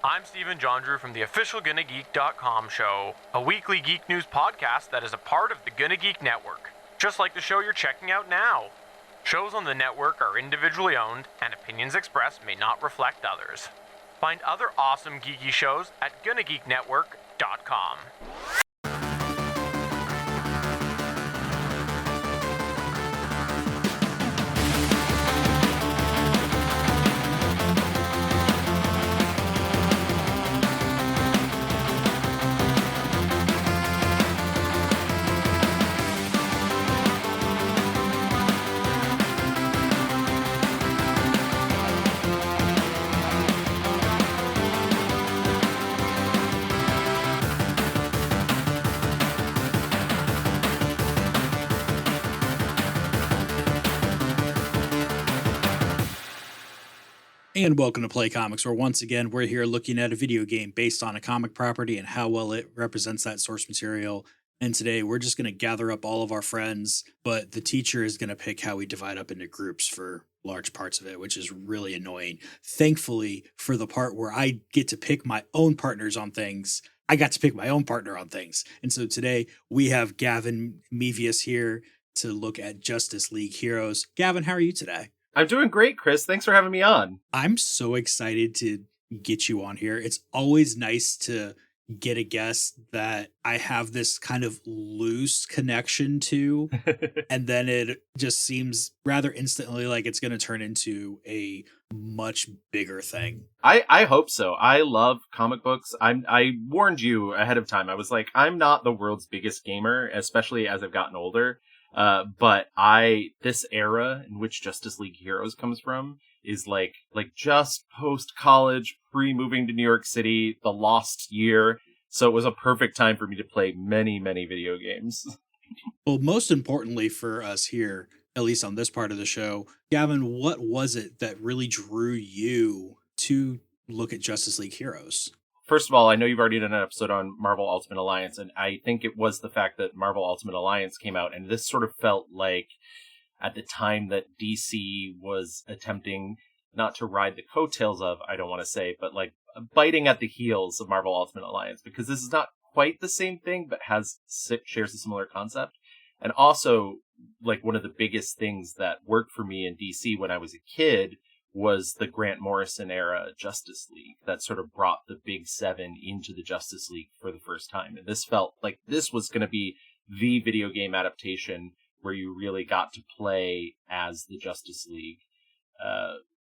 I'm Stephen John Drew from the official GonnaGeek.com show, a weekly geek news podcast that is a part of the Gonna Geek Network, just like the show you're checking out now. Shows on the network are individually owned, and opinions expressed may not reflect others. Find other awesome geeky shows at GonnaGeekNetwork.com. And welcome to Play Comics, where once again we're here looking at a video game based on a comic property and how well it represents that source material. And today we're just going to gather up all of our friends, but the teacher is going to pick how we divide up into groups for large parts of it, which is really annoying. Thankfully, for the part where I get to pick my own partners on things, I got to pick my own partner on things. And so today we have Gavin Mevius here to look at Justice League Heroes. Gavin, how are you today? I'm doing great, Chris. Thanks for having me on. I'm so excited to get you on here. It's always nice to get a guest that I have this kind of loose connection to, and then it just seems rather instantly like it's going to turn into a much bigger thing. I hope so. I love comic books. I warned you ahead of time. I was like, I'm not the world's biggest gamer, especially as I've gotten older. But this era in which Justice League Heroes comes from is like just post-college, pre-moving to New York City, the lost year. So it was a perfect time for me to play many, many video games. Well, most importantly for us here, at least on this part of the show, Gavin, what was it that really drew you to look at Justice League Heroes? First of all, I know you've already done an episode on Marvel Ultimate Alliance, and I think it was the fact that Marvel Ultimate Alliance came out, and this sort of felt like at the time that DC was attempting not to ride the coattails of, I don't want to say, but like biting at the heels of Marvel Ultimate Alliance, because this is not quite the same thing, but shares a similar concept. And also, like one of the biggest things that worked for me in DC when I was a kid was the Grant Morrison era Justice League that sort of brought the Big Seven into the Justice League for the first time. And this felt like this was going to be the video game adaptation where you really got to play as the Justice League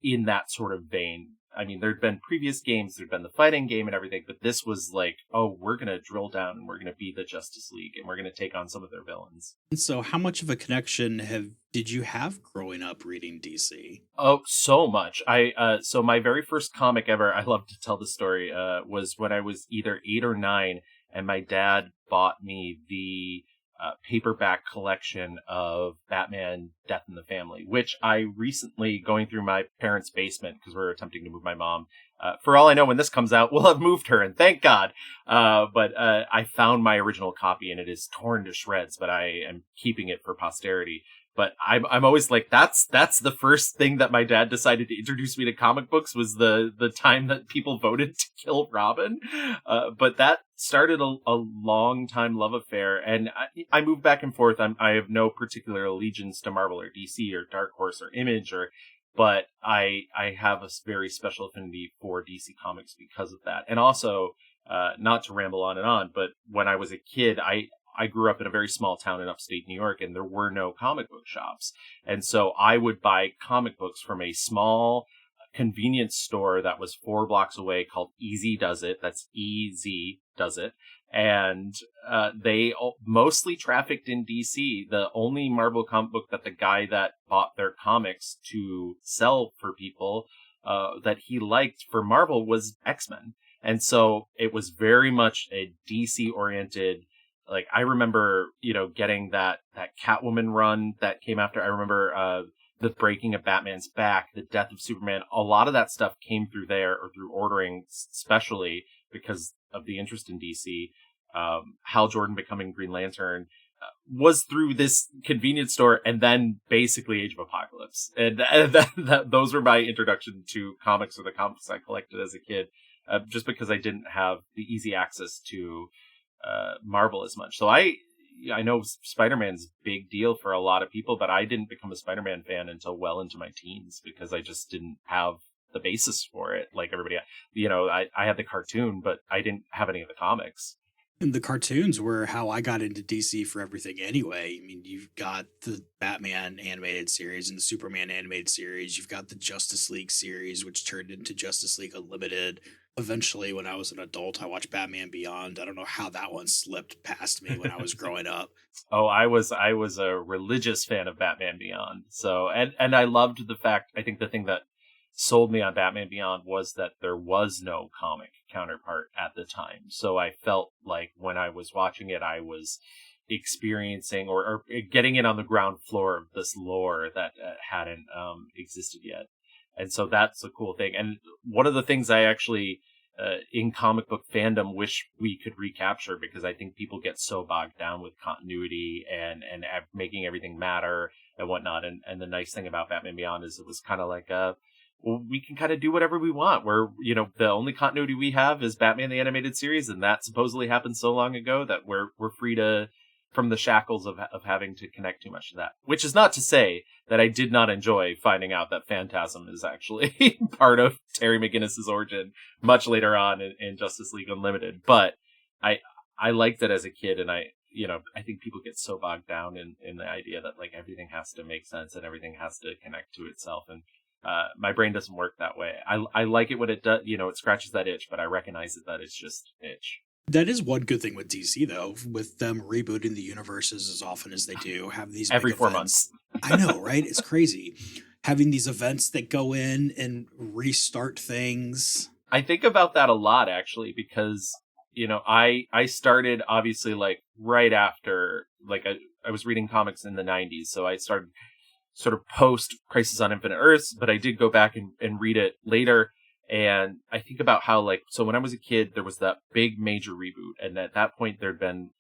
in that sort of vein. I mean, there'd been previous games, there'd been the fighting game and everything, but this was like, oh, we're going to drill down and we're going to be the Justice League and we're going to take on some of their villains. And so how much of a connection did you have growing up reading DC? Oh, so much. So my very first comic ever, I love to tell the story, was when I was either 8 or 9, and my dad bought me the paperback collection of Batman Death in the Family, which I recently, going through my parents' basement, because we're attempting to move my mom, for all I know, when this comes out, we'll have moved her, and thank God. But I found my original copy, and it is torn to shreds, but I am keeping it for posterity. But I'm always like, that's the first thing that my dad decided to introduce me to comic books was the time that people voted to kill Robin. But that started a long time love affair, and I moved back and forth. I have no particular allegiance to Marvel or DC or Dark Horse or Image, but I have a very special affinity for DC Comics because of that. And also, not to ramble on and on, but when I was a kid, I grew up in a very small town in upstate New York, and there were no comic book shops. And so I would buy comic books from a small convenience store that was 4 blocks away called Easy Does It. That's EZ Does It. And they mostly trafficked in DC. The only Marvel comic book that the guy that bought their comics to sell for people that he liked for Marvel was X-Men. And so it was very much a DC-oriented. Like, I remember, getting that Catwoman run that came after. I remember the breaking of Batman's back, the death of Superman. A lot of that stuff came through there, or through ordering, especially because of the interest in DC. Hal Jordan becoming Green Lantern was through this convenience store, and then basically Age of Apocalypse. And those were my introduction to comics, or the comics I collected as a kid. just because I didn't have the easy access to Marvel as much. So I know Spider-Man's a big deal for a lot of people, but I didn't become a Spider-Man fan until well into my teens because I just didn't have the basis for it. Like everybody, I had the cartoon, but I didn't have any of the comics. And the cartoons were how I got into DC for everything anyway. I mean, you've got the Batman animated series and the Superman animated series. You've got the Justice League series, which turned into Justice League Unlimited. Eventually, when I was an adult, I watched Batman Beyond. I don't know how that one slipped past me when I was growing up. Oh, I was a religious fan of Batman Beyond. So, and I loved the fact, I think the thing that sold me on Batman Beyond was that there was no comic counterpart at the time. So I felt like when I was watching it, I was experiencing or getting in on the ground floor of this lore that hadn't existed yet. And so that's a cool thing. And one of the things I actually, in comic book fandom, wish we could recapture, because I think people get so bogged down with continuity and making everything matter and whatnot. And the nice thing about Batman Beyond is it was kind of like, well, we can kind of do whatever we want. We're, the only continuity we have is Batman the Animated Series, and that supposedly happened so long ago that we're free from the shackles of having to connect too much to that. Which is not to say that I did not enjoy finding out that Phantasm is actually part of Terry McGinnis's origin much later on in Justice League Unlimited. But I liked it as a kid, and I think people get so bogged down in the idea that like everything has to make sense and everything has to connect to itself, and my brain doesn't work that way. I like it when it does, it scratches that itch, but I recognize that it's just an itch. That is one good thing with DC, though, with them rebooting the universes as often as they do, have these every big 4 events. months. I know, right? It's crazy. Having these events that go in and restart things. I think about that a lot, actually, because, I started obviously like right after, like I was reading comics in the 90s. So I started sort of post Crisis on Infinite Earths, but I did go back and read it later. And I think about how, so when I was a kid, there was that big major reboot. And at that point, there'd been,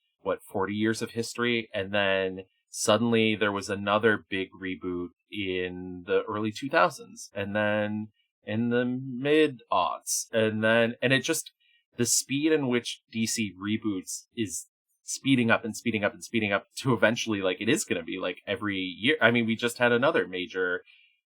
40 years of history. And then suddenly there was another big reboot in the early 2000s. And then in the mid-aughts. And it just, the speed in which DC reboots is speeding up and speeding up and speeding up to eventually, it is going to be every year. I mean, we just had another major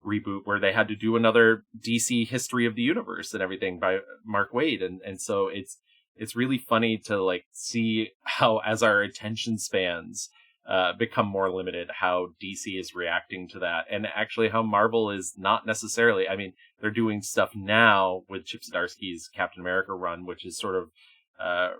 reboot where they had to do another DC History of the Universe and everything by Mark Waid, and so it's really funny to see how, as our attention spans become more limited, how DC is reacting to that, and actually how Marvel is not necessarily. I mean, they're doing stuff now with Chip Zdarsky's Captain America run, which is sort of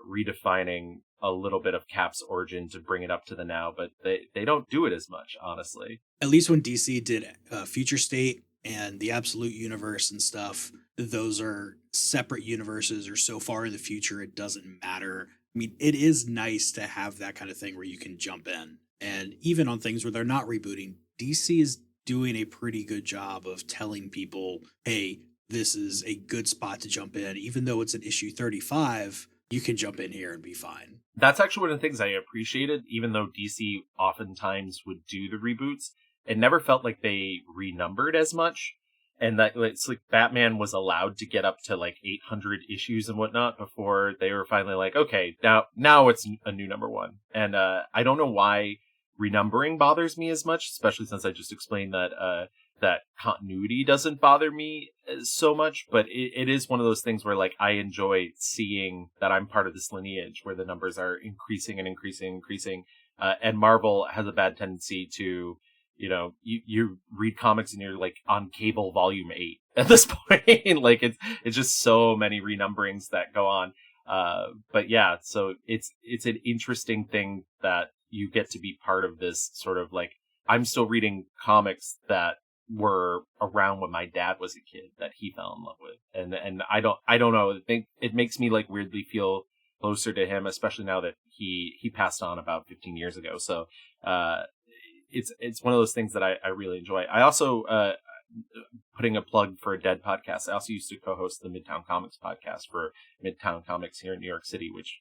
redefining a little bit of Cap's origin to bring it up to the now, but they don't do it as much, honestly. At least when DC did Future State and the Absolute Universe and stuff, those are separate universes or so far in the future it doesn't matter. I mean, it is nice to have that kind of thing where you can jump in. And even on things where they're not rebooting, DC is doing a pretty good job of telling people, hey, this is a good spot to jump in. Even though it's an issue 35, you can jump in here and be fine. That's actually one of the things I appreciated, even though DC oftentimes would do the reboots. It never felt like they renumbered as much. And that it's like Batman was allowed to get up to 800 issues and whatnot before they were finally like, okay, now it's a new number one. And I don't know why renumbering bothers me as much, especially since I just explained that that continuity doesn't bother me so much, but it is one of those things where I enjoy seeing that I'm part of this lineage where the numbers are increasing and increasing and increasing. And Marvel has a bad tendency to, you read comics and you're on cable volume 8 at this point. It's just so many renumberings that go on. But yeah, so it's an interesting thing that you get to be part of this sort of I'm still reading comics that were around when my dad was a kid that he fell in love with, and I don't know. I think it makes me weirdly feel closer to him, especially now that he passed on about 15 years ago. So it's one of those things that I really enjoy. I also putting a plug for a dead podcast. I also used to co-host the Midtown Comics podcast for Midtown Comics here in New York City. Which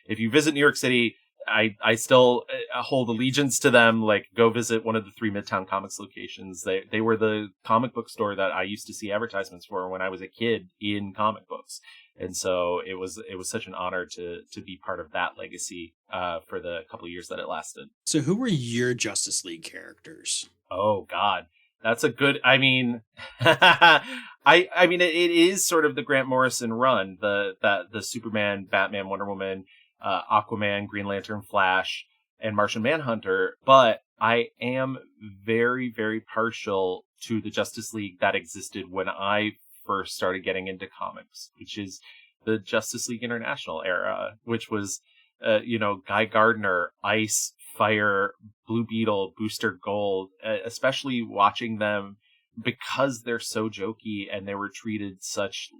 if you visit New York City, I still hold allegiance to them. Go visit one of the 3 Midtown Comics locations. They were the comic book store that I used to see advertisements for when I was a kid in comic books. And so it was such an honor to be part of that legacy for the couple of years that it lasted. So who were your Justice League characters? Oh God, that's a good. I mean, it is sort of the Grant Morrison run, the Superman, Batman, Wonder Woman, Aquaman, Green Lantern, Flash, and Martian Manhunter. But I am very, very partial to the Justice League that existed when I first started getting into comics, which is the Justice League International era, which was, Guy Gardner, Ice, Fire, Blue Beetle, Booster Gold, especially watching them because they're so jokey and they were treated such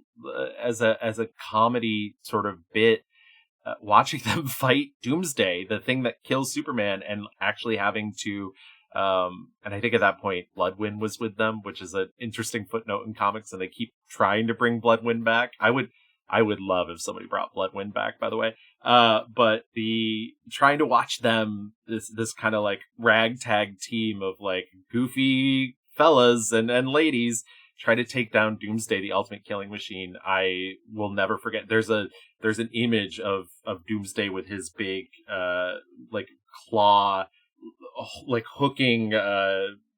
as a comedy sort of bit. Watching them fight Doomsday, the thing that kills Superman, and actually having to, and I think at that point Bloodwind was with them, which is an interesting footnote in comics, and they keep trying to bring Bloodwind back. I would love if somebody brought Bloodwind back, by the way. But the trying to watch them, this kind of like ragtag team of like goofy fellas and ladies try to take down Doomsday, the ultimate killing machine. I will never forget. There's an image of Doomsday with his big like claw, like hooking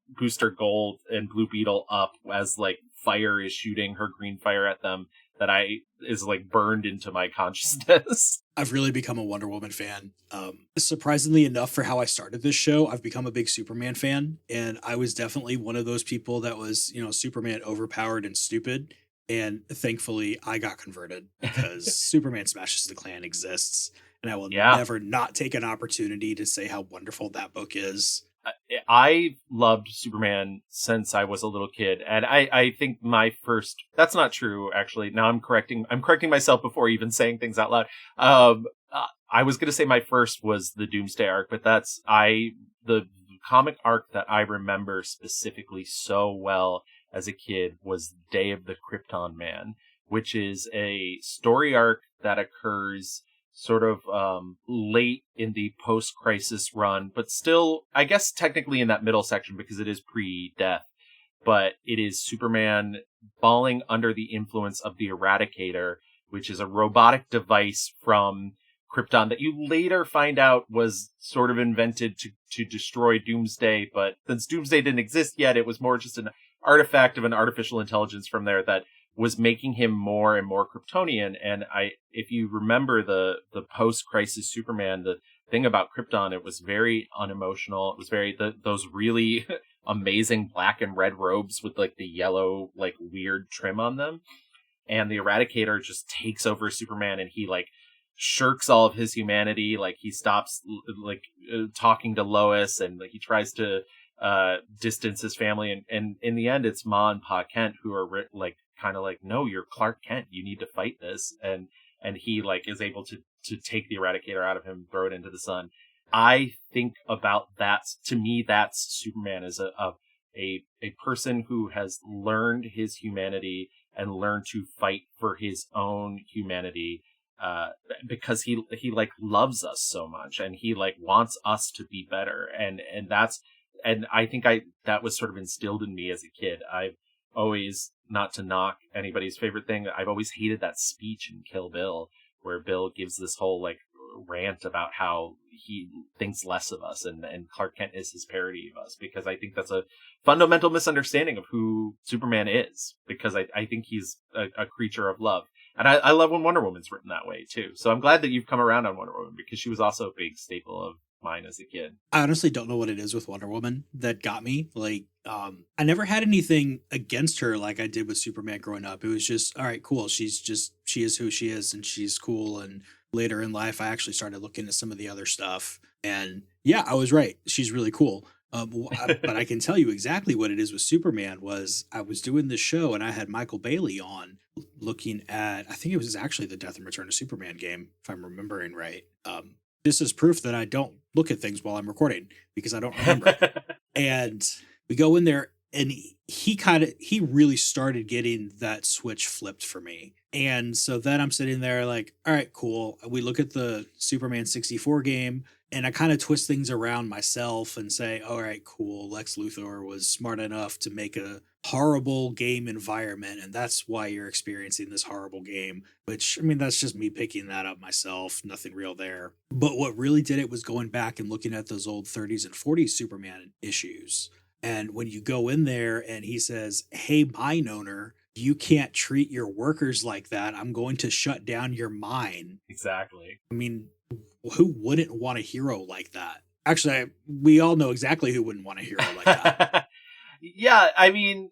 Booster Gold and Blue Beetle up as like fire is shooting her green fire at them, that is like burned into my consciousness. I've really become a Wonder Woman fan. Surprisingly enough, for how I started this show, I've become a big Superman fan, and I was definitely one of those people that was, Superman overpowered and stupid. And thankfully, I got converted because Superman Smashes the Klan exists, and I will never not take an opportunity to say how wonderful that book is. I loved Superman since I was a little kid, and I think my first, that's not true, actually. Now I'm correcting myself before even saying things out loud. I was going to say my first was the Doomsday arc, but the comic arc that I remember specifically so well as a kid was Day of the Krypton Man, which is a story arc that occurs sort of late in the post-crisis run, but still, I guess technically in that middle section because it is pre-death. But it is Superman falling under the influence of the Eradicator, which is a robotic device from Krypton that you later find out was sort of invented to destroy Doomsday. But since Doomsday didn't exist yet, it was more just an artifact of an artificial intelligence from there that was making him more and more Kryptonian. And if you remember the post-crisis Superman, the thing about Krypton, it was very unemotional. It was very those really amazing black and red robes with like the yellow, like weird trim on them. And the Eradicator just takes over Superman, and he like shirks all of his humanity. Like he stops talking to Lois, and like he tries to distance his family. And in the end, it's Ma and Pa Kent who are kind of like, no, you're Clark Kent. You need to fight this. And he like is able to take the Eradicator out of him, throw it into the sun. I think about that. To me, that's Superman, as a person who has learned his humanity and learned to fight for his own humanity, because he like loves us so much, and he like wants us to be better. And I think that was sort of instilled in me as a kid. I've always, not to knock anybody's favorite thing, I've always hated that speech in Kill Bill where Bill gives this whole like rant about how he thinks less of us, and Clark Kent is his parody of us, because I think that's a fundamental misunderstanding of who Superman is, because I think he's a creature of love. And I love when Wonder Woman's written that way too. So I'm glad that you've come around on Wonder Woman, because she was also a big staple of mine as a kid. I honestly don't know what it is with Wonder Woman that got me. Like, I never had anything against her like I did with Superman growing up. It was just, all right, cool. She is who she is, and she's cool. And later in life, I actually started looking at some of the other stuff, and yeah, I was right. She's really cool. But I can tell you exactly what it is with Superman. Was I was doing this show, and I had Michael Bailey on looking at, I think it was actually the Death and Return of Superman game, if I'm remembering right. This is proof that I don't look at things while I'm recording, because I don't remember. And we go in there, and he really started getting that switch flipped for me. And so then I'm sitting there like, all right, cool. We look at the Superman 64 game, and I kind of twist things around myself and say, all right, cool. Lex Luthor was smart enough to make a horrible game environment, and that's why you're experiencing this horrible game, which, I mean, that's just me picking that up myself, nothing real there. But what really did it was going back and looking at those old 30s and 40s Superman issues. And when you go in there and he says, "Hey, mine owner, you can't treat your workers like that. I'm going to shut down your mine." Exactly. I mean, who wouldn't want a hero like that? Actually, we all know exactly who wouldn't want a hero like that. Yeah, I mean,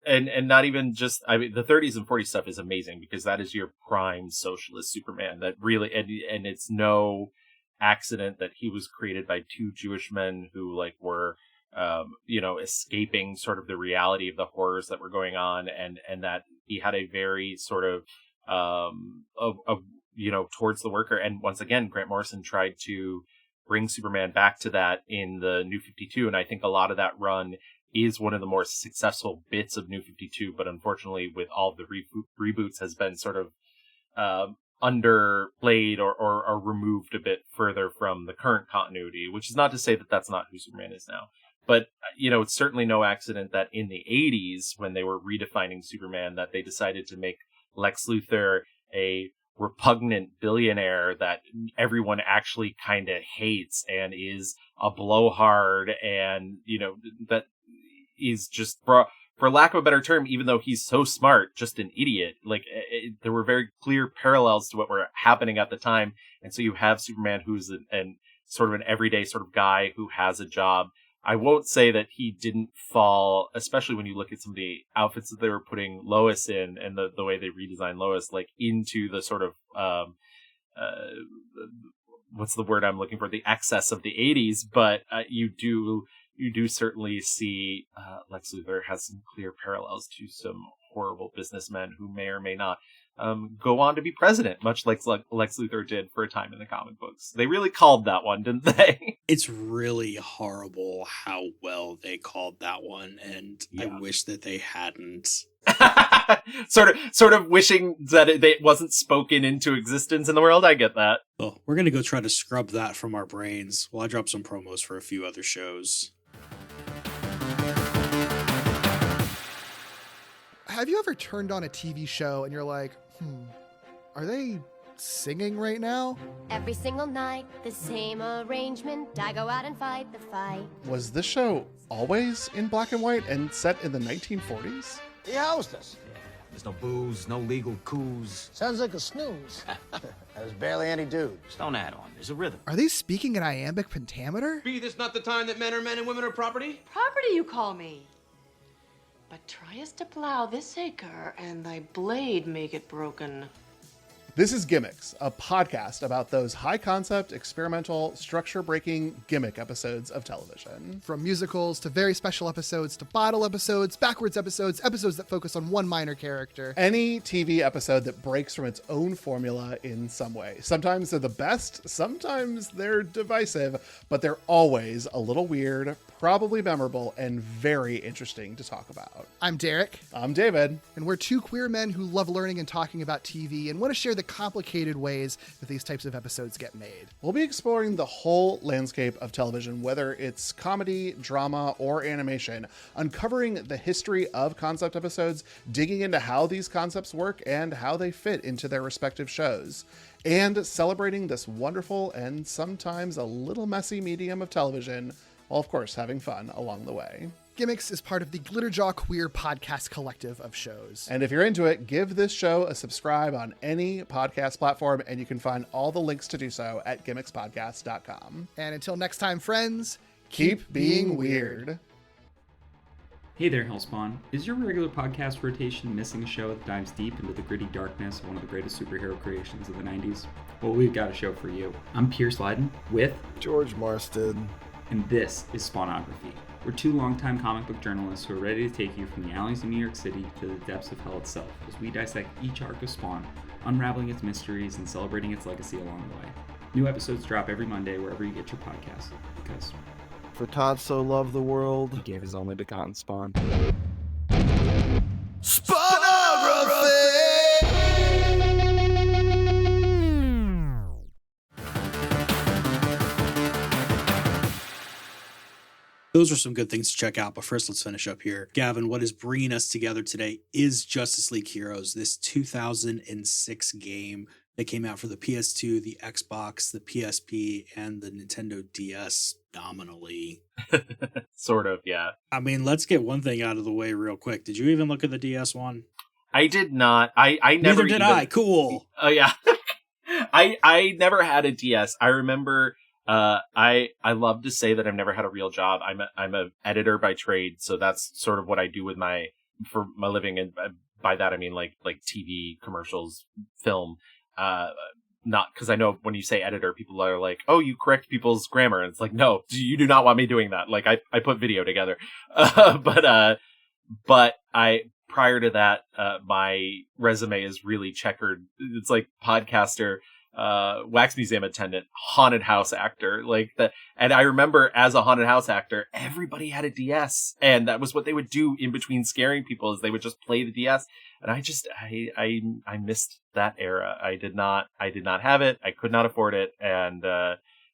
and not even just, I mean, the 30s and 40s stuff is amazing because that is your prime socialist Superman that really, and it's no accident that he was created by two Jewish men who were, escaping sort of the reality of the horrors that were going on, and that he had a very sort of, towards the worker. And once again, Grant Morrison tried to bring Superman back to that in the New 52, and I think a lot of that run is one of the more successful bits of New 52, but unfortunately with all the reboots has been sort of underplayed or removed a bit further from the current continuity, which is not to say that that's not who Superman is now. But, it's certainly no accident that in the 80s, when they were redefining Superman, that they decided to make Lex Luthor a repugnant billionaire that everyone actually kind of hates and is a blowhard, and, that is just, for lack of a better term, even though he's so smart, just an idiot. There were very clear parallels to what were happening at the time. And so you have Superman, who's sort of an everyday sort of guy who has a job. I won't say that he didn't fall, especially when you look at some of the outfits that they were putting Lois in and the way they redesigned Lois, into the sort of, what's the word I'm looking for? The excess of the 80s. But you do certainly see Lex Luthor has some clear parallels to some horrible businessmen who may or may not go on to be president, much like Lex Luthor did for a time in the comic books. They really called that one, didn't they? It's really horrible how well they called that one, and yeah. I wish that they hadn't. sort of wishing that it wasn't spoken into existence in the world. I get that. Well, we're going to go try to scrub that from our brains while I drop some promos for a few other shows. Have you ever turned on a TV show and you're like, are they singing right now? Every single night, the same arrangement. I go out and fight the fight. Was this show always in black and white and set in the 1940s? He housed us. Yeah, there's no booze, no legal coups. Sounds like a snooze. There's barely any dudes. Don't add on. There's a rhythm. Are they speaking in iambic pentameter? Be this not the time that men are men and women are property? Property, you call me. But tryest to plow this acre, and thy blade make it broken. This is Gimmicks, a podcast about those high-concept, experimental, structure-breaking gimmick episodes of television. From musicals to very special episodes to bottle episodes, backwards episodes, episodes that focus on one minor character. Any TV episode that breaks from its own formula in some way. Sometimes they're the best, sometimes they're divisive, but they're always a little weird, probably memorable, and very interesting to talk about. I'm Derek. I'm David. And we're two queer men who love learning and talking about TV and want to share the complicated ways that these types of episodes get made. We'll be exploring the whole landscape of television, whether it's comedy, drama, or animation, uncovering the history of concept episodes, digging into how these concepts work and how they fit into their respective shows, and celebrating this wonderful and sometimes a little messy medium of television, while of course having fun along the way. Gimmicks is part of the Glitterjaw Queer podcast collective of shows. And if you're into it, give this show a subscribe on any podcast platform, and you can find all the links to do so at gimmickspodcast.com. And until next time, friends, keep being weird. Hey there, Hellspawn. Is your regular podcast rotation missing a show that dives deep into the gritty darkness of one of the greatest superhero creations of the 90s? Well, we've got a show for you. I'm Pierce Leiden with George Marston. And this is Spawnography. We're two longtime comic book journalists who are ready to take you from the alleys of New York City to the depths of hell itself as we dissect each arc of Spawn, unraveling its mysteries and celebrating its legacy along the way. New episodes drop every Monday wherever you get your podcasts, because for Todd so loved the world, he gave his only begotten Spawn. Spawnography! Those are some good things to check out, but first let's finish up here. Gavin, what is bringing us together today is Justice League Heroes, this 2006 game that came out for the PS2, the Xbox, the PSP, and the Nintendo DS nominally. Sort of, yeah. I mean, let's get one thing out of the way real quick. Did you even look at the DS one? I did not. I never Neither did I. Cool. Oh, yeah. I never had a DS. I remember... I love to say that I've never had a real job. I'm a editor by trade, so that's sort of what I do for my living, and by that I mean like TV commercials, film. Not because I know when you say editor, people are like, "Oh, you correct people's grammar," and it's like, no, you do not want me doing that. Like I put video together, but I prior to that, my resume is really checkered. It's like podcaster. Wax museum attendant, haunted house actor, like that. And I remember as a haunted house actor, everybody had a DS, and that was what they would do in between scaring people, is they would just play the DS. And I missed that era. I did not have it. I could not afford it. And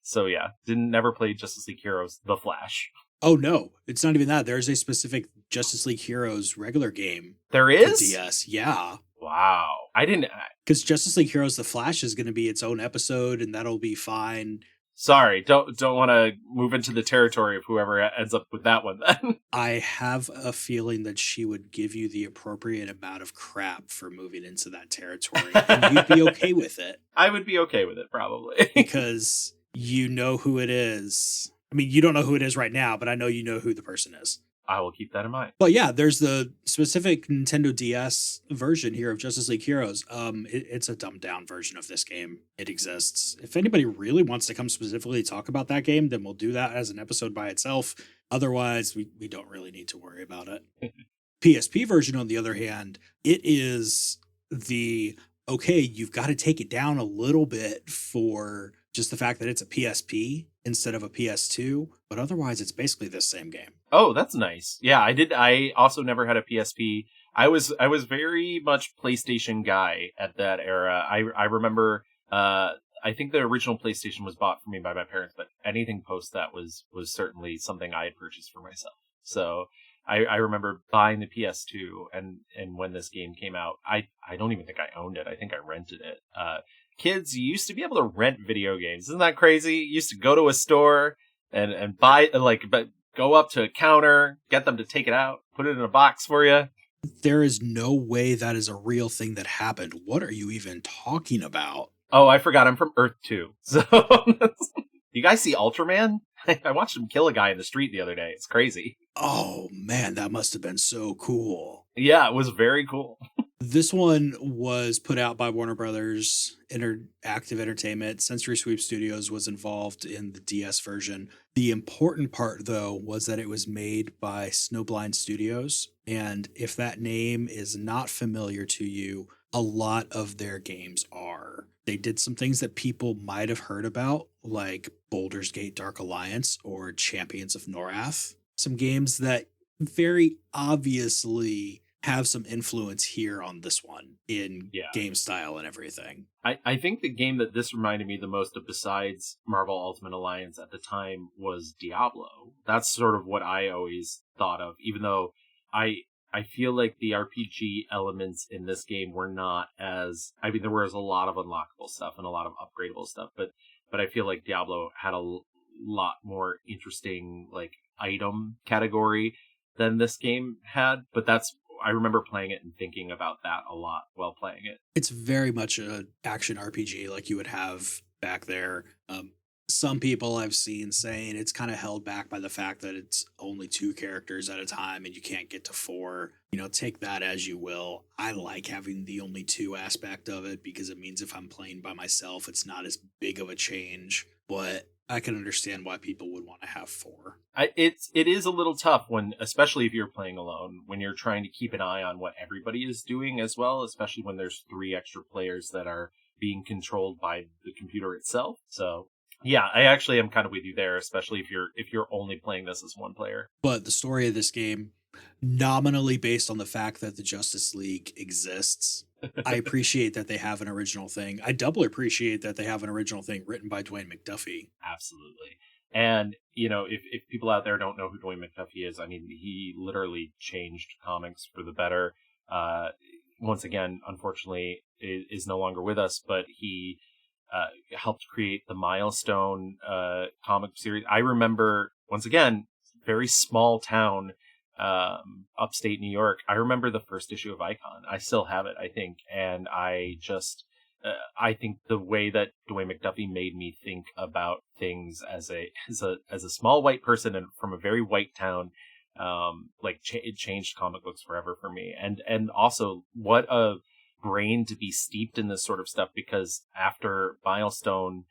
so yeah, never played Justice League Heroes, The Flash. Oh no, it's not even that. There's a specific Justice League Heroes regular game. There is? DS, yeah. Wow. I didn't... Because Justice League Heroes The Flash is going to be its own episode, and that'll be fine. Sorry, don't want to move into the territory of whoever ends up with that one then. I have a feeling that she would give you the appropriate amount of crap for moving into that territory, and you'd be okay with it. I would be okay with it, probably. Because you know who it is. I mean, you don't know who it is right now, but I know you know who the person is. I will keep that in mind. But yeah, there's the specific Nintendo DS version here of Justice League Heroes. It's a dumbed down version of this game. It exists. If anybody really wants to come specifically talk about that game, then we'll do that as an episode by itself. Otherwise, we don't really need to worry about it. PSP version, on the other hand, it is okay, you've got to take it down a little bit for just the fact that it's a PSP instead of a PS2, but otherwise it's basically the same game. Oh, that's nice. Yeah, I also never had a PSP. I was very much PlayStation guy at that era. I remember I think the original PlayStation was bought for me by my parents, but anything post that was certainly something I had purchased for myself. So I remember buying the PS2, and when this game came out, I don't even think I owned it. I think I rented it. Kids, you used to be able to rent video games. Isn't that crazy? You used to go to a store and buy, but go up to a counter, get them to take it out, put it in a box for you. There is no way that is a real thing that happened. What are you even talking about? Oh, I forgot. I'm from Earth 2. So, you guys see Ultraman? I watched him kill a guy in the street the other day. It's crazy. Oh, man, that must have been so cool. Yeah, it was very cool. This one was put out by Warner Brothers Interactive Entertainment. Sensory Sweep Studios was involved in the DS version. The important part, though, was that it was made by Snowblind Studios. And if that name is not familiar to you, a lot of their games are. They did some things that people might have heard about, like Baldur's Gate Dark Alliance or Champions of Norath. Some games that very obviously have some influence here on this one in game style and everything. I think the game that this reminded me the most of, besides Marvel Ultimate Alliance at the time, was Diablo. That's sort of what I always thought of, even though I feel like the RPG elements in this game were not as... I mean, there was a lot of unlockable stuff and a lot of upgradable stuff, but I feel like Diablo had a lot more interesting, like, item category than this game had, but I remember playing it and thinking about that a lot while playing it. It's very much an action RPG like you would have back there. Some people I've seen saying it's kind of held back by the fact that it's only 2 characters at a time and you can't get to 4. Take that as you will. I like having the only 2 aspect of it because it means if I'm playing by myself, it's not as big of a change. But I can understand why people would want to have 4. It is a little tough especially if you're playing alone, when you're trying to keep an eye on what everybody is doing as well, especially when there's 3 extra players that are being controlled by the computer itself. So yeah, I actually am kind of with you there, especially if you're only playing this as one player. But the story of this game, nominally based on the fact that the Justice League exists, I appreciate that they have an original thing. I double appreciate that they have an original thing written by Dwayne McDuffie. Absolutely. And, you know, if people out there don't know who Dwayne McDuffie is, I mean, he literally changed comics for the better. Once again, unfortunately, is no longer with us, but he helped create the Milestone comic series. I remember, once again, very small town, upstate New York. I remember the first issue of Icon. I still have it, I think. And I just, I think the way that Dwayne McDuffie made me think about things as a small white person and from a very white town, it changed comic books forever for me. And also what a brain to be steeped in this sort of stuff, because after Milestone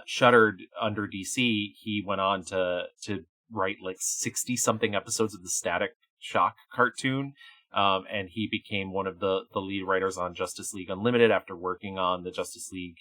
shuttered under DC, he went on to write like 60 something episodes of the Static Shock cartoon. And he became one of the lead writers on Justice League Unlimited after working on the Justice League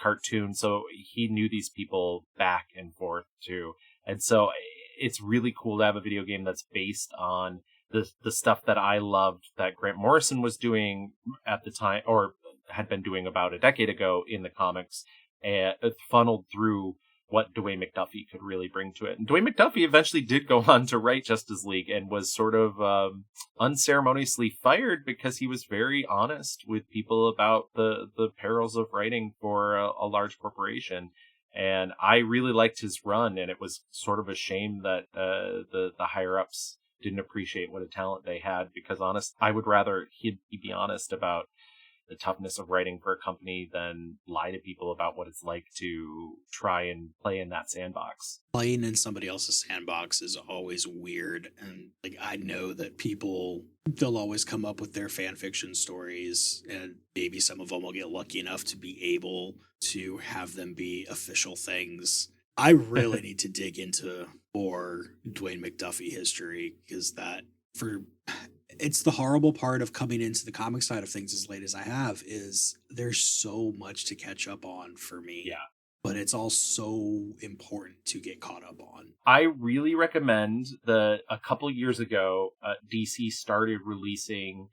cartoon. So he knew these people back and forth too. And so it's really cool to have a video game that's based on the stuff that I loved that Grant Morrison was doing at the time, or had been doing about a decade ago in the comics, and funneled through what Dwayne McDuffie could really bring to it. And Dwayne McDuffie eventually did go on to write Justice League and was sort of unceremoniously fired because he was very honest with people about the perils of writing for a large corporation. And I really liked his run, and it was sort of a shame that the higher-ups didn't appreciate what a talent they had, because I would rather he'd be honest about the toughness of writing for a company than lie to people about what it's like to try and play in that sandbox. Playing in somebody else's sandbox is always weird. And like, I know that they'll always come up with their fan fiction stories, and maybe some of them will get lucky enough to be able to have them be official things. I really need to dig into more Dwayne McDuffie history, because it's the horrible part of coming into the comic side of things as late as I have, is there's so much to catch up on for me. Yeah. But it's all so important to get caught up on. I really recommend a couple years ago, DC started releasing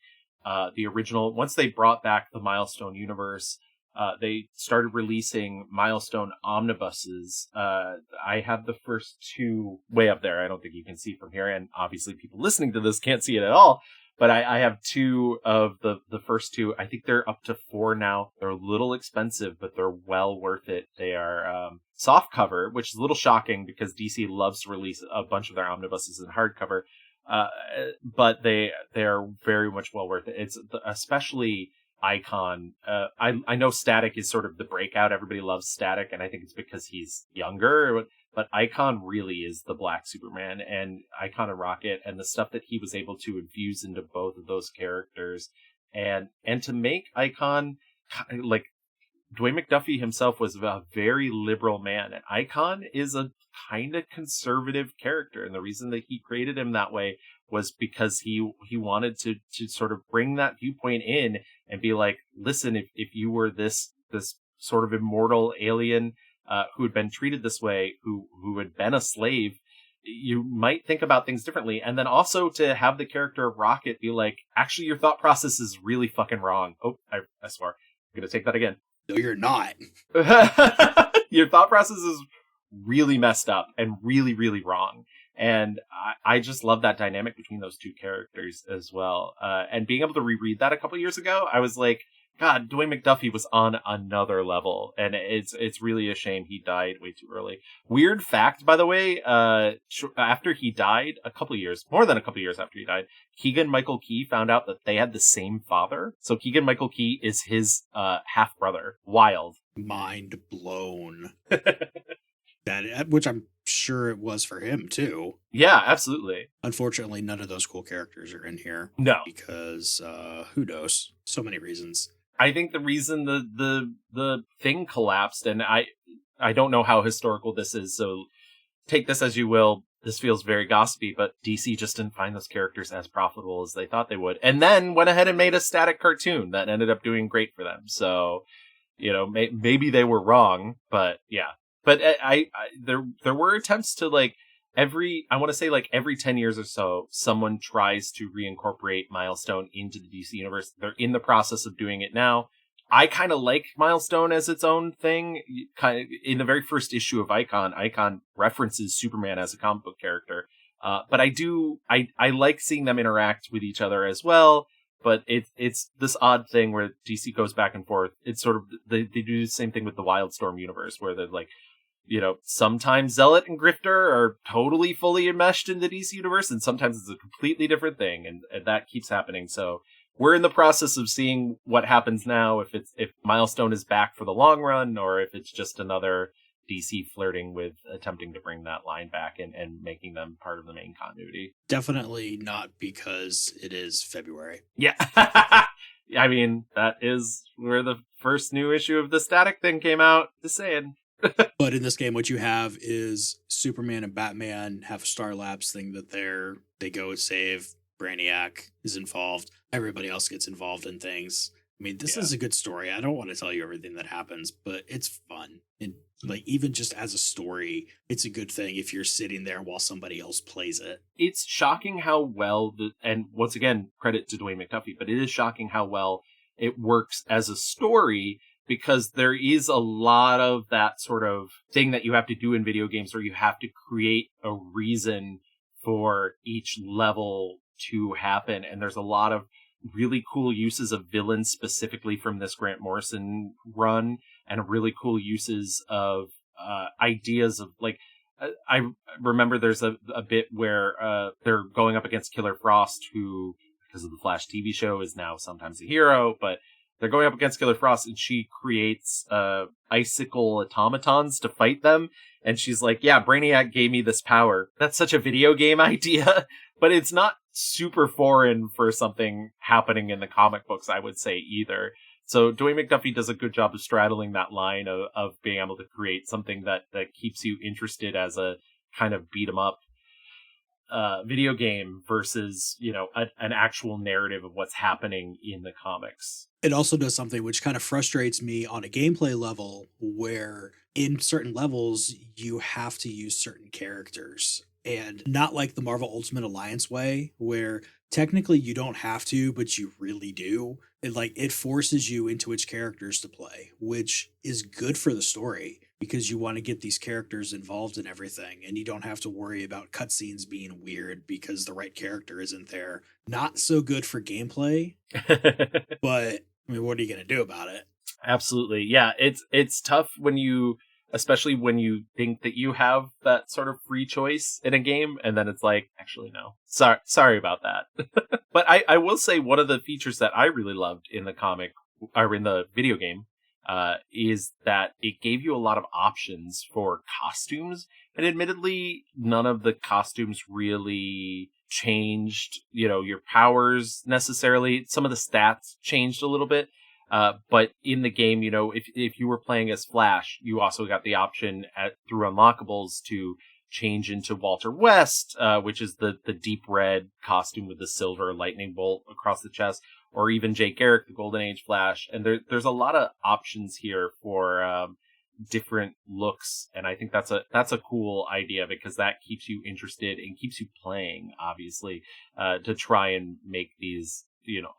the original, once they brought back the Milestone universe, they started releasing Milestone omnibuses. I have the first two way up there. I don't think you can see from here, and obviously people listening to this can't see it at all. But I have two of the first two. I think they're up to 4 now. They're a little expensive, but they're well worth it. They are soft cover, which is a little shocking because DC loves to release a bunch of their omnibuses in hardcover. But they are very much well worth it. It's especially Icon. I know Static is sort of the breakout. Everybody loves Static, and I think it's because he's younger. But Icon really is the Black Superman, and Icon and Rocket, and the stuff that he was able to infuse into both of those characters, and to make Icon, like, Dwayne McDuffie himself was a very liberal man, and Icon is a kind of conservative character, and the reason that he created him that way was because he wanted to sort of bring that viewpoint in and be like, listen, if you were this sort of immortal alien who had been treated this way, who had been a slave, you might think about things differently. And then also to have the character of Rocket be like, actually, your thought process is really fucking wrong. Oh, I swear. I'm going to take that again. No, you're not. Your thought process is really messed up and really, really wrong. And I just love that dynamic between those two characters as well. And being able to reread that a couple years ago, I was like, God, Dwayne McDuffie was on another level, and it's really a shame he died way too early. Weird fact, by the way, after he died, more than a couple years after he died, Keegan-Michael Key found out that they had the same father. So Keegan-Michael Key is his half-brother. Wild. Mind blown. Which I'm sure it was for him, too. Yeah, absolutely. Unfortunately, none of those cool characters are in here. No. Because, who knows? So many reasons. I think the reason the thing collapsed, and I don't know how historical this is, so take this as you will. This feels very gossipy, but DC just didn't find those characters as profitable as they thought they would, and then went ahead and made a Static cartoon that ended up doing great for them. So, you know, maybe they were wrong, but yeah. But there were attempts to, like, every 10 years or so, someone tries to reincorporate Milestone into the DC universe. They're in the process of doing it now. I kind of like Milestone as its own thing. Kind of in the very first issue of Icon references Superman as a comic book character. But I like seeing them interact with each other as well. But it's this odd thing where DC goes back and forth. It's sort of, they do the same thing with the Wildstorm universe, where they're like, sometimes Zealot and Grifter are totally fully enmeshed in the DC universe, and sometimes it's a completely different thing, and that keeps happening. So we're in the process of seeing what happens now, if Milestone is back for the long run, or if it's just another DC flirting with attempting to bring that line back and making them part of the main continuity. Definitely not because it is February. Yeah. I mean, that is where the first new issue of the Static thing came out. Just saying. But in this game, what you have is Superman and Batman have a Star Labs thing that they go save. Brainiac is involved. Everybody else gets involved in things. I mean, this is a good story. I don't want to tell you everything that happens, but it's fun. And like, even just as a story, it's a good thing if you're sitting there while somebody else plays it. It's shocking how well, and once again, credit to Dwayne McDuffie, but it is shocking how well it works as a story, because there is a lot of that sort of thing that you have to do in video games where you have to create a reason for each level to happen. And there's a lot of really cool uses of villains specifically from this Grant Morrison run, and really cool uses of ideas of, like, I remember there's a bit where they're going up against Killer Frost, who, because of the Flash TV show, is now sometimes a hero, but they're going up against Killer Frost, and she creates icicle automatons to fight them. And she's like, yeah, Brainiac gave me this power. That's such a video game idea, but it's not super foreign for something happening in the comic books, I would say, either. So Dwayne McDuffie does a good job of straddling that line of being able to create something that keeps you interested as a kind of beat 'em up video game versus, an actual narrative of what's happening in the comics. It also does something which kind of frustrates me on a gameplay level, where in certain levels you have to use certain characters, and not like the Marvel Ultimate Alliance way, where technically you don't have to, but you really do. It forces you into which characters to play, which is good for the story, because you want to get these characters involved in everything, and you don't have to worry about cutscenes being weird because the right character isn't there. Not so good for gameplay, but I mean, what are you going to do about it? Absolutely. Yeah, it's tough especially when you think that you have that sort of free choice in a game, and then it's like, actually, no. Sorry about that. But I will say one of the features that I really loved in the comic, or in the video game, is that it gave you a lot of options for costumes. And admittedly, none of the costumes really changed, your powers necessarily. Some of the stats changed a little bit. But in the game, if you were playing as Flash, you also got the option through unlockables to change into Walter West, which is the deep red costume with the silver lightning bolt across the chest, or even Jay Garrick, the Golden Age Flash. And there's a lot of options here for different looks, and I think that's a cool idea, because that keeps you interested and keeps you playing, obviously, to try and make these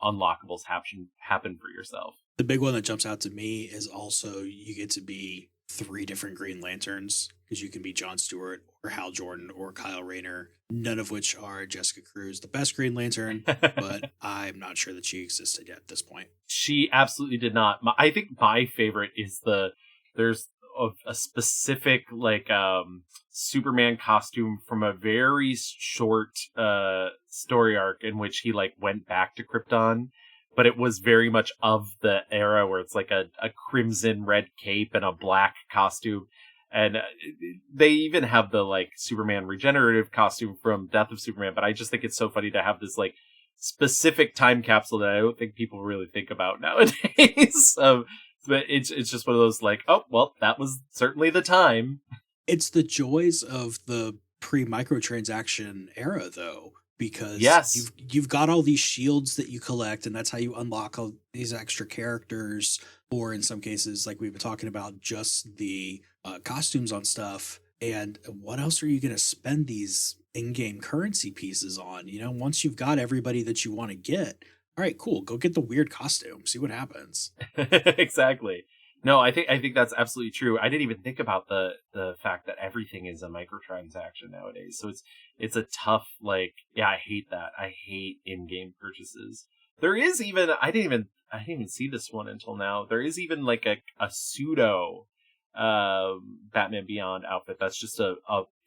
unlockables happen for yourself. The big one that jumps out to me is also you get to be 3 different Green Lanterns, because you can be Jon Stewart or Hal Jordan or Kyle Rayner, none of which are Jessica Cruz, the best Green Lantern, but I'm not sure that she existed yet at this point. She absolutely did not. I think my favorite is there's a specific Superman costume from a very short story arc in which he went back to Krypton, but it was very much of the era where it's like a crimson red cape and a black costume. And they even have the Superman regenerative costume from Death of Superman, but I just think it's so funny to have this specific time capsule that I don't think people really think about nowadays. But it's just one of those oh, well, that was certainly the time. It's the joys of the pre-microtransaction era, though, because you've got all these shields that you collect, and that's how you unlock all these extra characters, or in some cases, like we've been talking about, just the costumes on stuff. And what else are you going to spend these in-game currency pieces on? Once you've got everybody that you want to get, All right, cool. Go get the weird costume. See what happens. Exactly. No, I think that's absolutely true. I didn't even think about the fact that everything is a microtransaction nowadays. So it's a tough, like, yeah, I hate that. I hate in-game purchases. There is even I didn't even see this one until now. There is even like a pseudo Batman Beyond outfit that's just a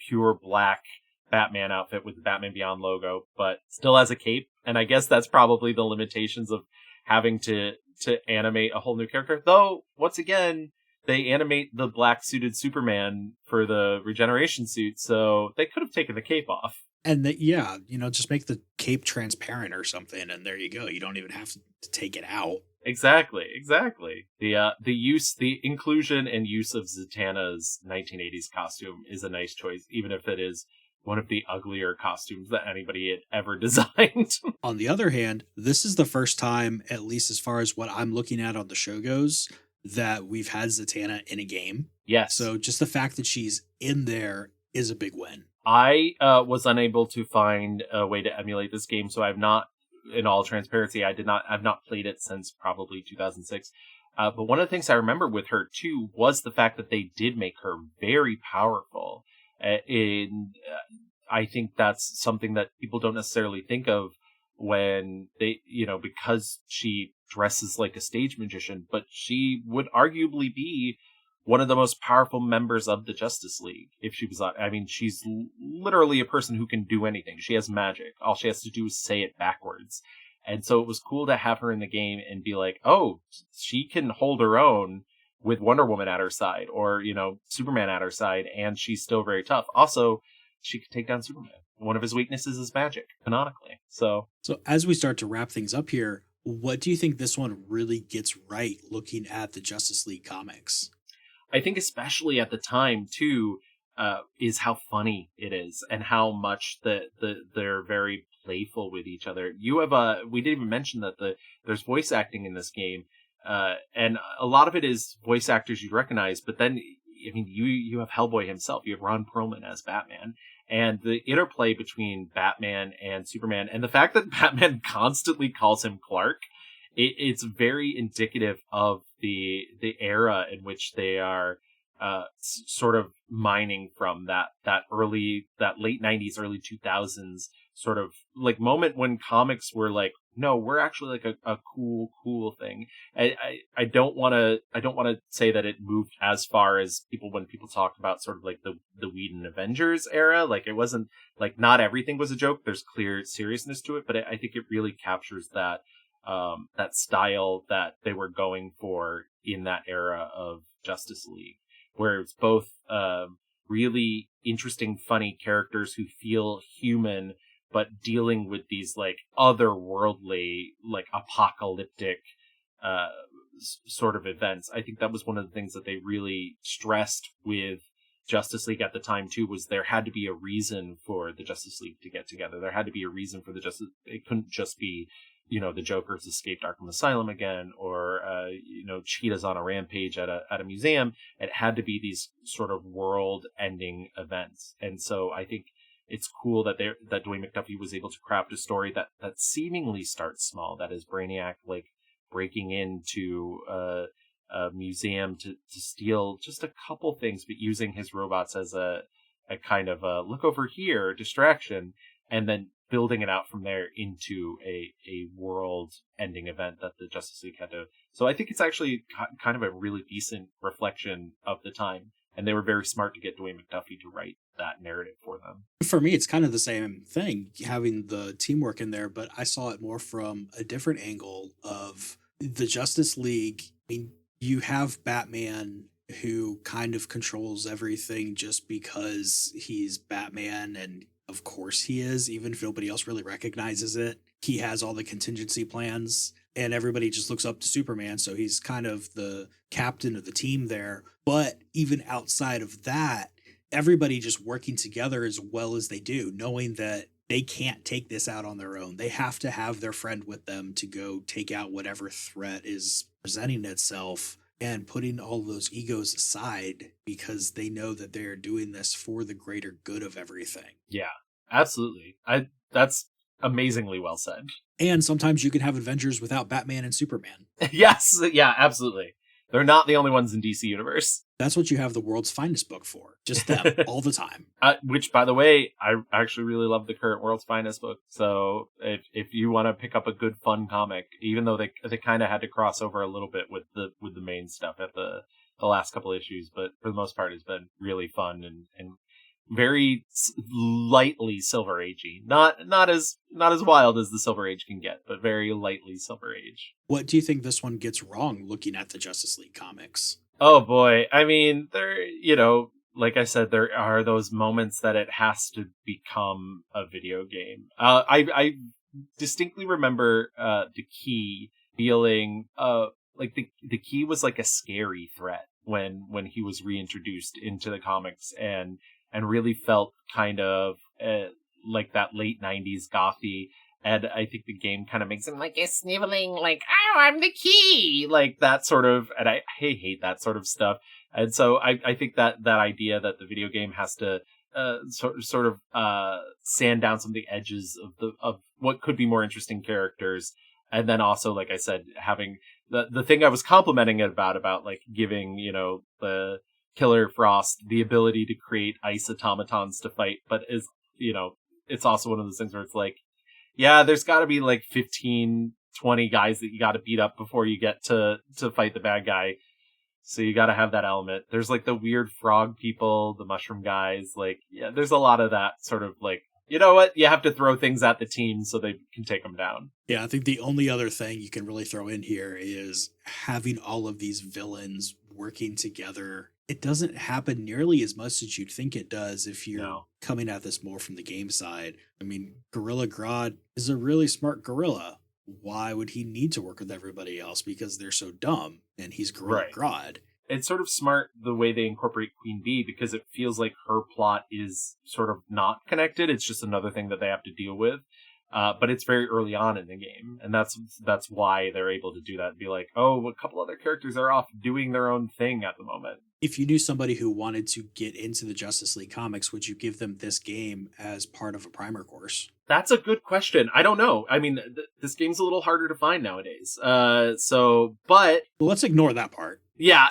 pure black Batman outfit with the Batman Beyond logo, but still has a cape. And I guess that's probably the limitations of having to animate a whole new character. Though, once again, they animate the black suited Superman for the regeneration suit, so they could have taken the cape off. And yeah, just make the cape transparent or something, and there you go. You don't even have to take it out. Exactly. The inclusion and use of Zatanna's 1980s costume is a nice choice, even if it is one of the uglier costumes that anybody had ever designed. On the other hand, this is the first time, at least as far as what I'm looking at on the show goes, that we've had Zatanna in a game. Yes. So just the fact that she's in there is a big win. I was unable to find a way to emulate this game, so I've not, in all transparency, I've not played it since probably 2006. But one of the things I remember with her too was the fact that they did make her very powerful. I think that's something that people don't necessarily think of when they, because she dresses like a stage magician, but she would arguably be one of the most powerful members of the Justice League if she was. I mean, she's literally a person who can do anything. She has magic. All she has to do is say it backwards. And so it was cool to have her in the game and be like, oh, she can hold her own with Wonder Woman at her side or, Superman at her side, and she's still very tough. Also, she could take down Superman. One of his weaknesses is magic, canonically. So as we start to wrap things up here, what do you think this one really gets right looking at the Justice League comics? I think especially at the time, too, is how funny it is and how much they're very playful with each other. You have we didn't even mention that there's voice acting in this game, and a lot of it is voice actors you recognize, but then, I mean, you have Hellboy himself, you have Ron Perlman as Batman, and the interplay between Batman and Superman, and the fact that Batman constantly calls him Clark, it's very indicative of the era in which they are sort of mining from that late 90s, early 2000s sort of like moment when comics were like, no, we're actually like a cool thing. I don't want to say that it moved as far as when people talk about sort of like the Whedon Avengers era. Like, it wasn't like, not everything was a joke. There's clear seriousness to it, but I think it really captures that style that they were going for in that era of Justice League, where it's both really interesting, funny characters who feel human, but dealing with these like otherworldly, like apocalyptic sort of events. I think that was one of the things that they really stressed with Justice League at the time too, was there had to be a reason for the Justice League to get together. There had to be a reason for it couldn't just be, the Joker's escaped Arkham Asylum again, or Cheetah's on a rampage at a museum. It had to be these sort of world-ending events, and so I think it's cool that Dwayne McDuffie was able to craft a story that seemingly starts small. That is Brainiac like breaking into a museum to steal just a couple things, but using his robots as a kind of a look over here distraction, and then building it out from there into a world-ending event that the Justice League had to. So I think it's actually kind of a really decent reflection of the time, and they were very smart to get Dwayne McDuffie to write that narrative for them. For me, it's kind of the same thing, having the teamwork in there, but I saw it more from a different angle of the Justice League. I mean, you have Batman who kind of controls everything just because he's Batman, and of course he is, even if nobody else really recognizes it. He has all the contingency plans, and everybody just looks up to Superman, so he's kind of the captain of the team there. But even outside of that, everybody just working together as well as they do, knowing that they can't take this out on their own. They have to have their friend with them to go take out whatever threat is presenting itself, and putting all those egos aside because they know that they're doing this for the greater good of everything. Yeah, absolutely. That's Amazingly well said. And sometimes you can have adventures without Batman and Superman. Yes, yeah, absolutely. They're not the only ones in DC Universe. That's what you have the world's finest book for. Just them, all the time. Which, by the way, I actually really love the current World's Finest book. So if you want to pick up a good, fun comic, even though they kind of had to cross over a little bit with the main stuff at the last couple issues, but for the most part, it's been really fun and very lightly Silver Agey. Not as wild as the Silver Age can get, but very lightly Silver Age. What do you think this one gets wrong looking at the Justice League comics? Oh boy. I mean, like I said, there are those moments that it has to become a video game. I distinctly remember the Key feeling like the Key was like a scary threat when he was reintroduced into the comics and really felt kind of like that late 90s gothy. And I think the game kind of makes him like a sniveling, like, oh, I'm the Key, like that sort of, and I hate that sort of stuff. And so I think that idea that the video game has to sort of sand down some of the edges of what could be more interesting characters, and then also, like I said, having the thing I was complimenting it about like giving the Killer Frost the ability to create ice automatons to fight, but it's also one of those things where it's like, yeah, there's got to be like 15, 20 guys that you got to beat up before you get to fight the bad guy. So you got to have that element. There's like the weird frog people, the mushroom guys. Like, yeah, there's a lot of that sort of like, you know what? You have to throw things at the team so they can take them down. Yeah, I think the only other thing you can really throw in here is having all of these villains working together. It doesn't happen nearly as much as you'd think it does if you're coming at this more from the game side. I mean, Gorilla Grodd is a really smart gorilla. Why would he need to work with everybody else? Because they're so dumb, and he's Gorilla Grodd. It's sort of smart the way they incorporate Queen Bee, because it feels like her plot is sort of not connected. It's just another thing that they have to deal with. But it's very early on in the game, and that's why they're able to do that and be like, oh, a couple other characters are off doing their own thing at the moment. If you knew somebody who wanted to get into the Justice League comics, would you give them this game as part of a primer course? That's a good question. I don't know. I mean, this game's a little harder to find nowadays. But well, let's ignore that part. Yeah,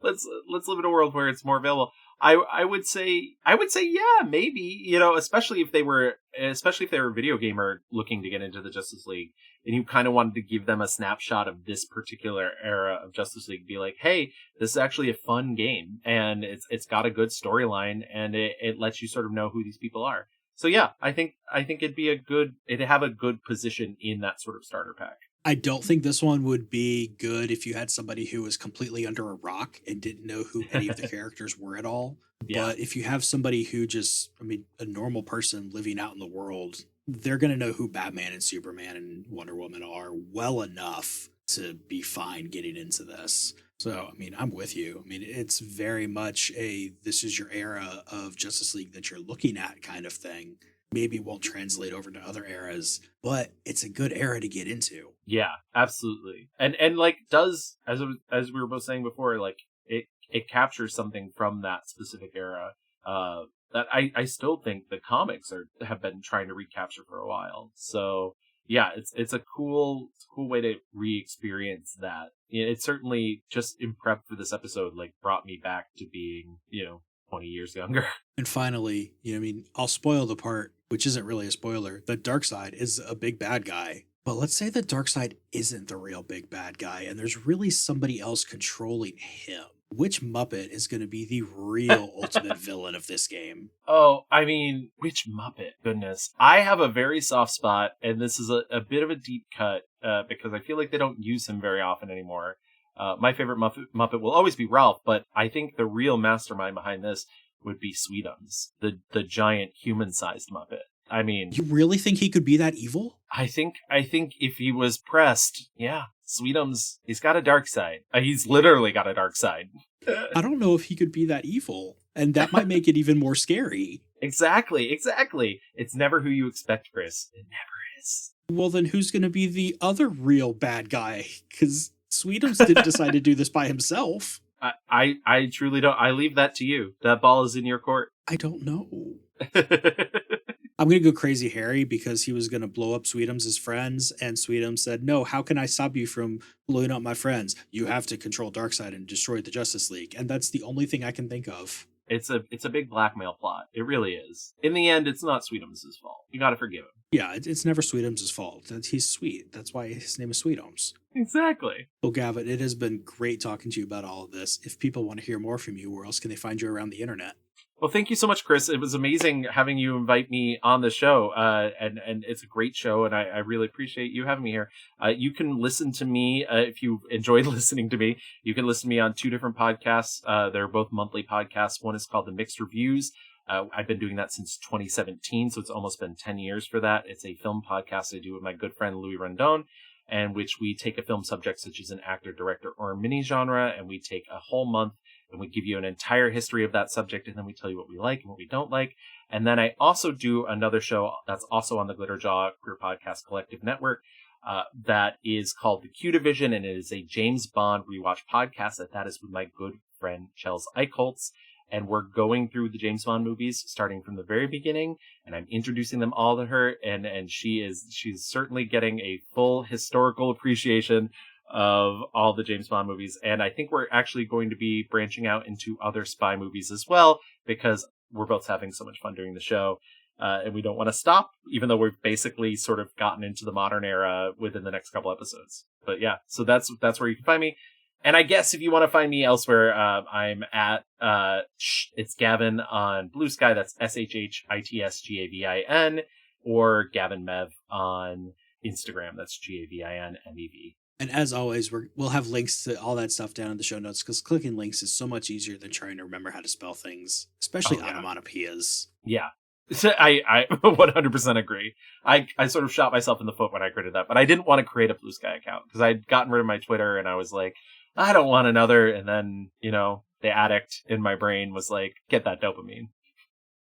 let's live in a world where it's more available. I would say yeah, maybe, especially if they were a video gamer looking to get into the Justice League and you kind of wanted to give them a snapshot of this particular era of Justice League, be like, hey, this is actually a fun game and it's got a good storyline and it lets you sort of know who these people are. So yeah, I think it'd have a good position in that sort of starter pack. I don't think this one would be good if you had somebody who was completely under a rock and didn't know who any of the characters were at all. Yeah. But if you have somebody who a normal person living out in the world, they're going to know who Batman and Superman and Wonder Woman are well enough to be fine getting into this. So, I mean, I'm with you. I mean, it's very much this is your era of Justice League that you're looking at kind of thing. Maybe won't translate over to other eras, but it's a good era to get into. Yeah, absolutely. And like does, as we were both saying before, like it captures something from that specific era that I still think the comics have been trying to recapture for a while. So yeah, it's a cool way to re-experience that. It certainly, just in prep for this episode, like brought me back to being 20 years younger. And finally, I'll spoil the part, which isn't really a spoiler, that Darkseid is a big bad guy. But let's say that Darkseid isn't the real big bad guy, and there's really somebody else controlling him. Which Muppet is going to be the real ultimate villain of this game? Oh, I mean, which Muppet? Goodness. I have a very soft spot, and this is a bit of a deep cut, because I feel like they don't use him very often anymore. My favorite Muppet will always be Ralph, but I think the real mastermind behind this would be Sweetums, the giant human-sized Muppet. I mean, you really think he could be that evil? I think if he was pressed, yeah, Sweetums, he's got a dark side. He's literally got a dark side. I don't know if he could be that evil, and that might make it even more scary. Exactly. It's never who you expect, Chris. It never is. Well, then who's going to be the other real bad guy? Because Sweetums didn't decide to do this by himself. I truly don't. I leave that to you. That ball is in your court. I don't know. I'm going to go crazy Harry because he was going to blow up Sweetums' friends, and Sweetums said, no, how can I stop you from blowing up my friends? You have to control Darkseid and destroy the Justice League. And that's the only thing I can think of. It's a big blackmail plot. It really is. In the end, it's not Sweetums' fault. You gotta forgive him. Yeah, it's never Sweetums' fault. He's sweet. That's why his name is Sweetums. Exactly. Well, Gavin, it has been great talking to you about all of this. If people want to hear more from you, where else can they find you around the internet? Well, thank you so much, Chris. It was amazing having you invite me on the show, and it's a great show, and I really appreciate you having me here. You can listen to me if you enjoyed listening to me. You can listen to me on 2 different podcasts. They're both monthly podcasts. One is called The Mixed Reviews. I've been doing that since 2017, so it's almost been 10 years for that. It's a film podcast I do with my good friend Louis Rendon, and which we take a film subject such as an actor, director, or a mini genre, and we take a whole month and we give you an entire history of that subject, and then we tell you what we like and what we don't like. And then I also do another show that's also on the Glitterjaw Queer Podcast Collective Network that is called The Q Division, and it is a James Bond rewatch podcast that is with my good friend Chels Eichholtz. And we're going through the James Bond movies starting from the very beginning, and I'm introducing them all to her, and she's certainly getting a full historical appreciation of all the James Bond movies. And I think we're actually going to be branching out into other spy movies as well, because we're both having so much fun doing the show. And we don't want to stop, even though we've basically sort of gotten into the modern era within the next couple episodes. But yeah, so that's where you can find me. And I guess if you want to find me elsewhere, I'm at, it's Gavin on Blue Sky. That's SHHITSGAVIN, or Gavin Mev on Instagram. That's GAVINMEV. And as always, we'll have links to all that stuff down in the show notes, because clicking links is so much easier than trying to remember how to spell things, especially onomatopoeias. Yeah. I 100% agree. I sort of shot myself in the foot when I created that, but I didn't want to create a Blue Sky account because I'd gotten rid of my Twitter, and I was like, I don't want another. And then, the addict in my brain was like, get that dopamine.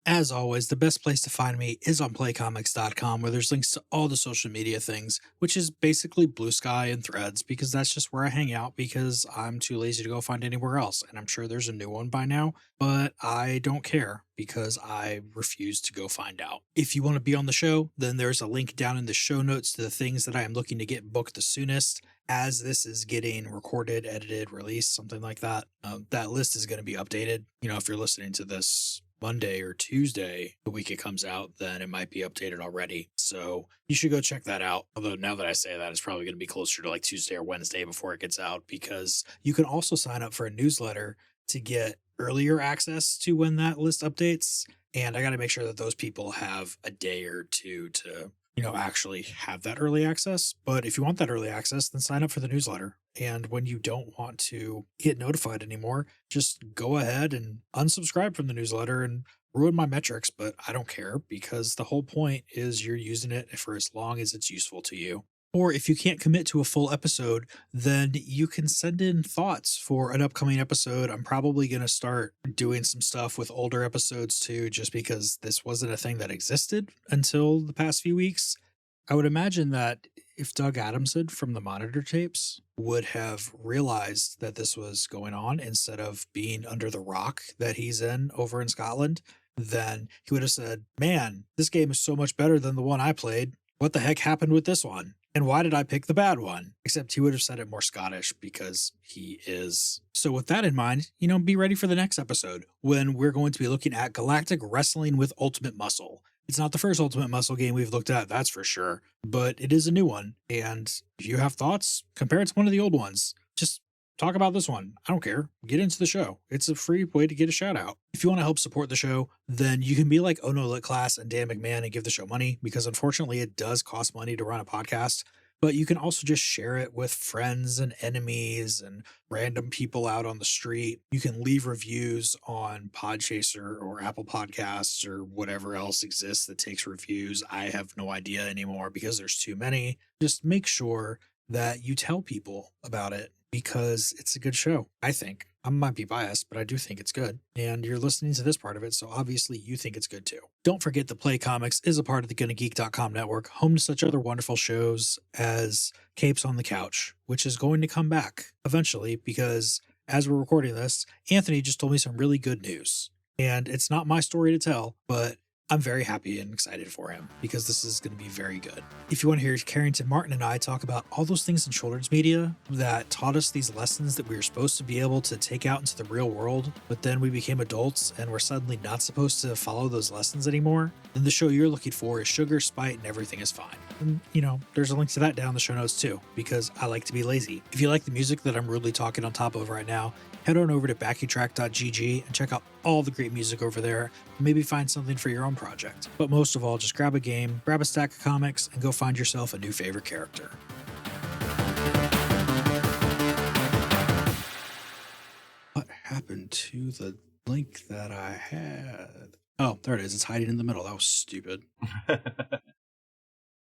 As always, the best place to find me is on playcomics.com, where there's links to all the social media things, which is basically Blue Sky and Threads, because that's just where I hang out, because I'm too lazy to go find anywhere else. And I'm sure there's a new one by now, but I don't care because I refuse to go find out. If you want to be on the show, then there's a link down in the show notes to the things that I am looking to get booked the soonest. As this is getting recorded, edited, released, something like that, that list is going to be updated. If you're listening to this Monday or Tuesday, the week it comes out, then it might be updated already. So you should go check that out. Although now that I say that, it's probably going to be closer to like Tuesday or Wednesday before it gets out, because you can also sign up for a newsletter to get earlier access to when that list updates. And I got to make sure that those people have a day or two to actually have that early access. But if you want that early access, then sign up for the newsletter. And when you don't want to get notified anymore, just go ahead and unsubscribe from the newsletter and ruin my metrics. But I don't care, because the whole point is you're using it for as long as it's useful to you. Or if you can't commit to a full episode, then you can send in thoughts for an upcoming episode. I'm probably going to start doing some stuff with older episodes too, just because this wasn't a thing that existed until the past few weeks. I would imagine that if Doug Adamson from the Monitor tapes would have realized that this was going on instead of being under the rock that he's in over in Scotland, then he would have said, man, this game is so much better than the one I played. What the heck happened with this one? And why did I pick the bad one? Except he would have said it more Scottish, because he is. So with that in mind, be ready for the next episode, when we're going to be looking at Galactic Wrestling with Ultimate Muscle. It's not the first Ultimate Muscle game we've looked at, that's for sure, but it is a new one. And if you have thoughts, compare it to one of the old ones. Just talk about this one. I don't care. Get into the show. It's a free way to get a shout out. If you want to help support the show, then you can be like Ono Lit Class and Dan McMahon and give the show money, because unfortunately it does cost money to run a podcast. But you can also just share it with friends and enemies and random people out on the street. You can leave reviews on Podchaser or Apple Podcasts or whatever else exists that takes reviews. I have no idea anymore because there's too many. Just make sure that you tell people about it, because it's a good show, I think. I might be biased, but I do think it's good. And you're listening to this part of it, so obviously you think it's good too. Don't forget that Play Comics is a part of the GonnaGeek.com network, home to such other wonderful shows as Capes on the Couch, which is going to come back eventually, because as we're recording this, Anthony just told me some really good news. And it's not my story to tell, but I'm very happy and excited for him because this is going to be very good. If you want to hear Carrington Martin and I talk about all those things in children's media that taught us these lessons that we were supposed to be able to take out into the real world, but then we became adults and we're suddenly not supposed to follow those lessons anymore, then the show you're looking for is Sugar, Spite, and Everything is Fine. And, there's a link to that down in the show notes too, because I like to be lazy. If you like the music that I'm rudely talking on top of right now, head on over to backingtrack.gg and check out all the great music over there, and maybe find something for your own project. But most of all, just grab a game, grab a stack of comics, and go find yourself a new favorite character. What happened to the link that I had? Oh, there it is. It's hiding in the middle. That was stupid.